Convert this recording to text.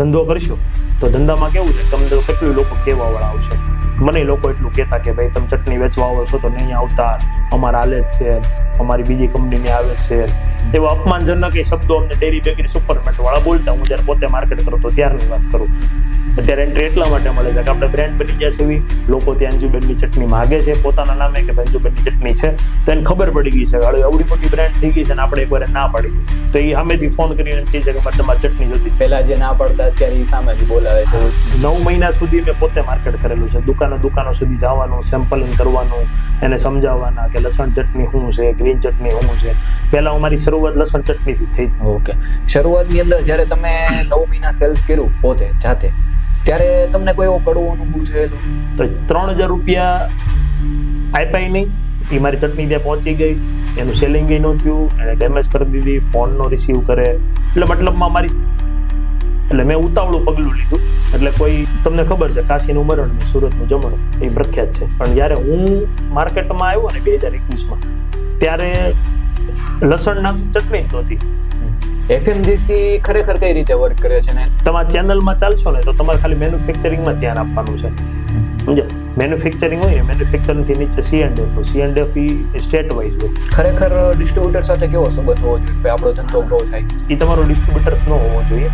ધંધો કરશો તો ધંધામાં કેવું છે, તમને તો કેટલું લોકો કહેવા વાળા આવશે. મને લોકો એટલું કહેતા કે ભાઈ તમે ચટણી વેચવા આવો છો તો નહીં આવતા, અમારા હાલે જ છે, અમારી બીજી કંપનીની આવે છે, એવા અપમાનજનક એ શબ્દો અમને ડેરી બેકરી સુપરમાર્કેટ વાળા બોલતા. હું જ્યારે પોતે માર્કેટ કરતો ત્યારની વાત કરું. અત્યારે એન્ટ્રી એટલા માટે મળે છે કે આપણે બ્રાન્ડ બની ગયા છે એવી, લોકો ત્યાં અંજુબેનની ચટણી માગે છે પોતાના નામે કે અંજુબેનની ચટણી છે, તો એને ખબર પડી ગઈ છે કે હવે આવડી મોટી બ્રાન્ડ થઈ ગઈ છે ને આપણે એકવાર ના પાડી તો એ સામેથી ફોન કરીને કહે છે કે મારે તમારી ચટણી જોતી. પેલા જે ના પડતા અત્યારે એ સામેથી બોલાવે છે. 9 મહિના સુધી મેં પોતે માર્કેટ કરેલું છે. દુકાનો સુધી જવાનું, સેમ્પલિંગ કરવાનું, એને સમજાવવાના કે લસણ ચટણી શું છે, ગ્રીન ચટણી શું છે. પહેલા અમારી શરૂઆત લસણ ચટણીથી થઈ. ઓકે, શરૂઆતની અંદર જ્યારે તમે 9 મહિના સેલ્સ કર્યું પોતે જાતે, ત્યારે તમને કોઈ એવો કડવો અનુભવ થયેલો? તો 3000 રૂપિયા આપ્યા નહીં, એ મારી ચટણી ત્યાં પહોંચી ગઈ, એનું સેલિંગ ન થયું, એને ડેમેજ કરી દીધી, ફોન નો રિસીવ કરે, એટલે મતલબમાં મારી એટલે મેં ઉતાવળું પગલું લીધું. એટલે કોઈ તમને ખબર છે કાશીનું મરણ ને સુરતનું જમણ એ પ્રખ્યાત છે, પણ જ્યારે હું માર્કેટમાં આવ્યો ને 2021માં ત્યારે લસણ નામ ચટણી નહોતી. એફએમજીસી ખરેખર કઈ રીતે વર્ક કરે છે ને? તમારા ચેનલમાં ચાલશો ને તો તમારે ખાલી મેન્યુફેક્ચરિંગમાં ધ્યાન આપવાનું છે, સમજ્યા? મેન્યુફેક્ચરિંગ હોય ને, મેન્યુફેક્ચરિંગ થી નીચે C&F એ સ્ટેટ વાઇઝ હોય. ખરેખર ડિસ્ટ્રીબ્યુટર સાથે કેવો સંબંધ હોવો જોઈએ આપણો ધંધો ગ્રો થાય? એ તમારો ડિસ્ટ્રીબ્યુટર્સ ન હોવો જોઈએ,